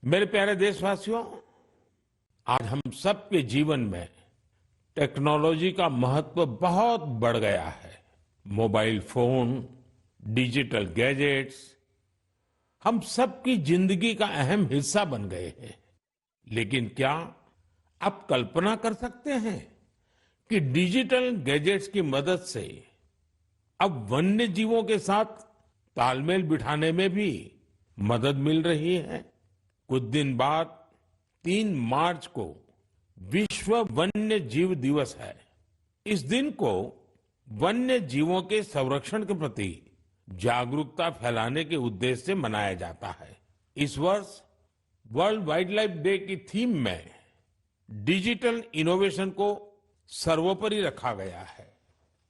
मेरे प्यारे देशवासियों, आज हम सबके जीवन में टेक्नोलॉजी का महत्व बहुत बढ़ गया है। मोबाइल फोन, डिजिटल गैजेट्स हम सबकी जिंदगी का अहम हिस्सा बन गए हैं। लेकिन क्या आप कल्पना कर सकते हैं कि डिजिटल गैजेट्स की मदद से अब वन्य जीवों के साथ तालमेल बिठाने में भी मदद मिल रही है। कुछ दिन बाद 3 मार्च को विश्व वन्य जीव दिवस है। इस दिन को वन्य जीवों के संरक्षण के प्रति जागरूकता फैलाने के उद्देश्य से मनाया जाता है। इस वर्ष वर्ल्ड वाइल्ड लाइफ डे की थीम में डिजिटल इनोवेशन को सर्वोपरि रखा गया है।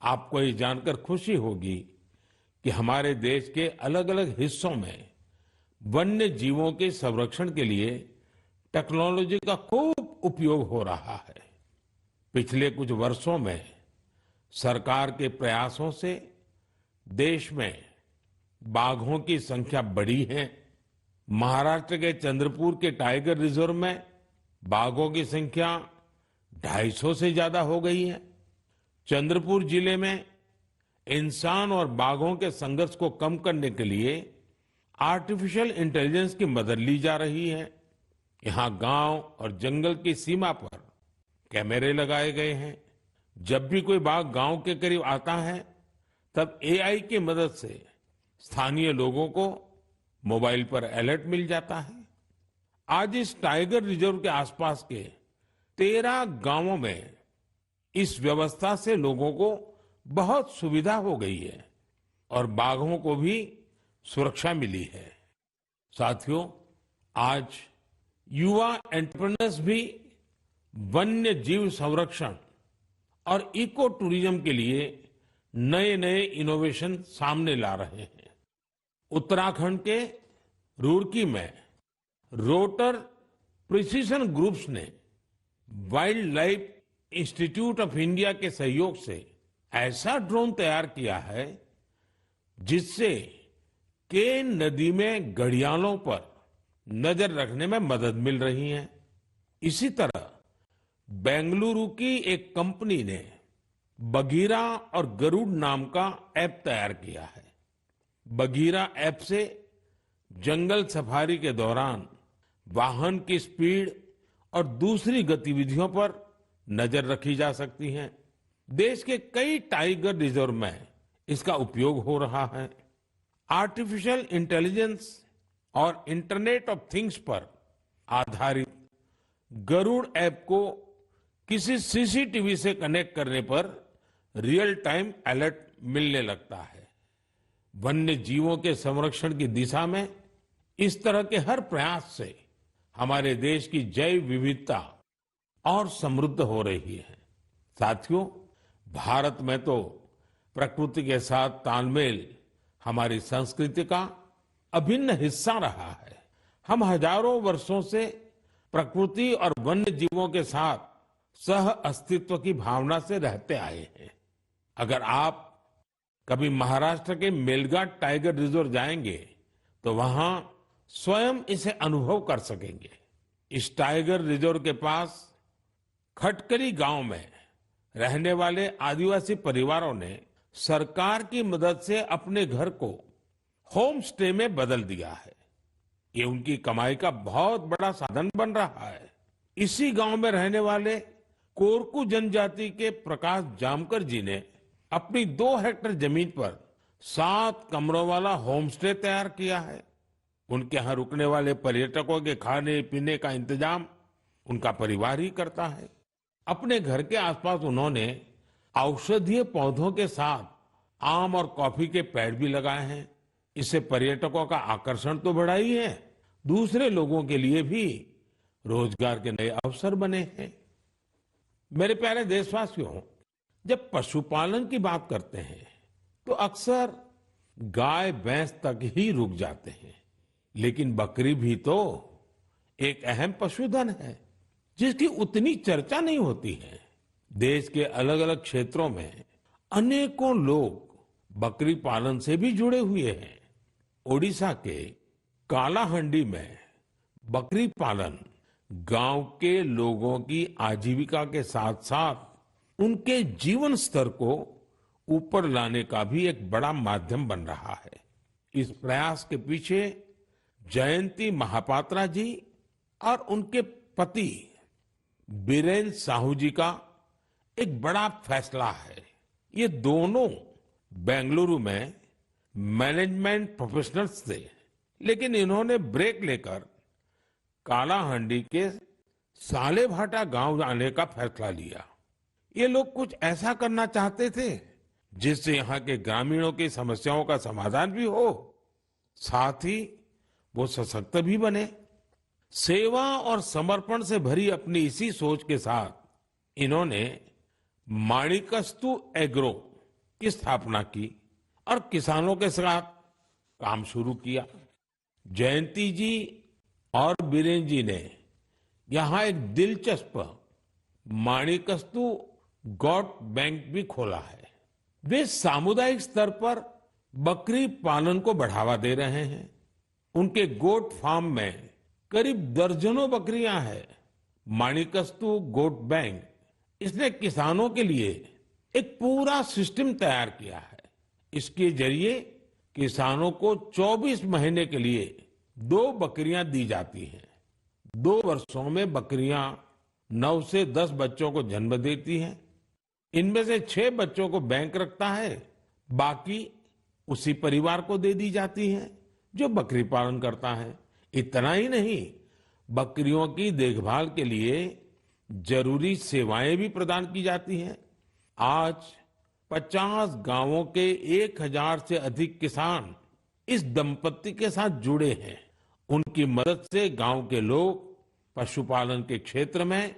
आपको ये जानकर खुशी होगी कि हमारे देश के अलग अलग हिस्सों में वन्य जीवों के संरक्षण के लिए टेक्नोलॉजी का खूब उपयोग हो रहा है। पिछले कुछ वर्षों में सरकार के प्रयासों से देश में बाघों की संख्या बढ़ी है। महाराष्ट्र के चंद्रपुर के टाइगर रिजर्व में बाघों की संख्या 250 से ज्यादा हो गई है। चंद्रपुर जिले में इंसान और बाघों के संघर्ष को कम करने के लिए आर्टिफिशियल इंटेलिजेंस की मदद ली जा रही है। यहाँ गांव और जंगल की सीमा पर कैमरे लगाए गए हैं। जब भी कोई बाघ गांव के करीब आता है, तब एआई की मदद से स्थानीय लोगों को मोबाइल पर अलर्ट मिल जाता है। आज इस टाइगर रिजर्व के आसपास के 13 गांवों में इस व्यवस्था से लोगों को बहुत सुविधा हो गई है और बाघों को भी सुरक्षा मिली है। साथियों, आज युवा एंटरप्रेन्योर्स भी वन्य जीव संरक्षण और इको टूरिज्म के लिए नए नए इनोवेशन सामने ला रहे हैं। उत्तराखंड के रुड़की में रोटर प्रिसीजन ग्रुप्स ने wild life institute of India के सहयोग से ऐसा ड्रोन तैयार किया है जिससे केन नदी में घड़ियालों पर नजर रखने में मदद मिल रही है। इसी तरह बेंगलुरु की एक कंपनी ने बघीरा और गरुड़ नाम का ऐप तैयार किया है। बघीरा ऐप से जंगल सफारी के दौरान वाहन की स्पीड और दूसरी गतिविधियों पर नजर रखी जा सकती है। देश के कई टाइगर रिजर्व में इसका उपयोग हो रहा है। आर्टिफिशियल इंटेलिजेंस और इंटरनेट ऑफ थिंग्स पर आधारित गरुड़ ऐप को किसी सीसीटीवी से कनेक्ट करने पर रियल टाइम अलर्ट मिलने लगता है। वन्य जीवों के संरक्षण की दिशा में इस तरह के हर प्रयास से हमारे देश की जैव विविधता और समृद्ध हो रही है। साथियों, भारत में तो प्रकृति के साथ तालमेल हमारी संस्कृति का अभिन्न हिस्सा रहा है। हम हजारों वर्षों से प्रकृति और वन्य जीवों के साथ सह अस्तित्व की भावना से रहते आए हैं। अगर आप कभी महाराष्ट्र के मेलघाट टाइगर रिजर्व जाएंगे तो वहां स्वयं इसे अनुभव कर सकेंगे। इस टाइगर रिजर्व के पास खटकली गांव में रहने वाले आदिवासी परिवारों ने सरकार की मदद से अपने घर को होम स्टे में बदल दिया है। ये उनकी कमाई का बहुत बड़ा साधन बन रहा है। इसी गांव में रहने वाले कोरकू जनजाति के प्रकाश जामकर जी ने अपनी 2 हेक्टेयर जमीन पर 7 कमरों वाला होम स्टे तैयार किया है। उनके यहाँ रुकने वाले पर्यटकों के खाने पीने का इंतजाम उनका परिवार ही करता है। अपने घर के आसपास उन्होंने औषधीय पौधों के साथ आम और कॉफी के पेड़ भी लगाए हैं। इससे पर्यटकों का आकर्षण तो बढ़ा ही है, दूसरे लोगों के लिए भी रोजगार के नए अवसर बने हैं। मेरे प्यारे देशवासियों, जब पशुपालन की बात करते हैं तो अक्सर गाय भैंस तक ही रुक जाते हैं, लेकिन बकरी भी तो एक अहम पशुधन है जिसकी उतनी चर्चा नहीं होती है। देश के अलग अलग क्षेत्रों में अनेकों लोग बकरी पालन से भी जुड़े हुए हैं। ओडिशा के कालाहंडी में बकरी पालन गांव के लोगों की आजीविका के साथ साथ उनके जीवन स्तर को ऊपर लाने का भी एक बड़ा माध्यम बन रहा है। इस प्रयास के पीछे जयंती महापात्रा जी और उनके पति बीरेन साहू जी का एक बड़ा फैसला है। ये दोनों बेंगलुरु में मैनेजमेंट प्रोफेशनल्स थे, लेकिन इन्होंने ब्रेक लेकर कालाहांडी के सालेभाटा गांव आने का फैसला लिया। ये लोग कुछ ऐसा करना चाहते थे जिससे यहाँ के ग्रामीणों की समस्याओं का समाधान भी हो, साथ ही वो सशक्त भी बने। सेवा और समर्पण से भरी अपनी इसी सोच के साथ इन्होंने माणिकस्तु एग्रो की स्थापना की और किसानों के साथ काम शुरू किया। जयंती जी और बीरेन जी ने यहाँ एक दिलचस्प माणिकस्तु गॉट बैंक भी खोला है। वे सामुदायिक स्तर पर बकरी पालन को बढ़ावा दे रहे हैं। उनके गोट फार्म में करीब दर्जनों बकरियां हैं। माणिकस्तु गोट बैंक इसने किसानों के लिए एक पूरा सिस्टम तैयार किया है। इसके जरिए किसानों को 24 महीने के लिए 2 बकरियां दी जाती हैं। 2 वर्षों में बकरियां 9 से 10 बच्चों को जन्म देती हैं। इनमें से 6 बच्चों को बैंक रखता है, बाकी उसी परिवार को दे दी जाती हैं जो बकरी पालन करता है। इतना ही नहीं, बकरियों की देखभाल के लिए जरूरी सेवाएं भी प्रदान की जाती हैं। आज 50 गांवों के 1000 से अधिक किसान इस दंपत्ति के साथ जुड़े हैं। उनकी मदद से गांव के लोग पशुपालन के क्षेत्र में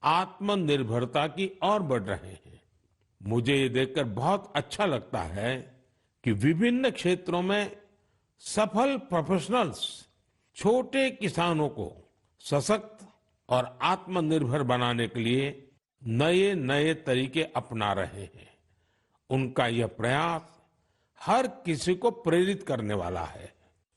आत्मनिर्भरता की ओर बढ़ रहे हैं। मुझे ये देखकर बहुत अच्छा लगता है कि विभिन्न क्षेत्रों में सफल प्रोफेशनल्स छोटे किसानों को सशक्त और आत्मनिर्भर बनाने के लिए नए नए तरीके अपना रहे हैं। उनका यह प्रयास हर किसी को प्रेरित करने वाला है।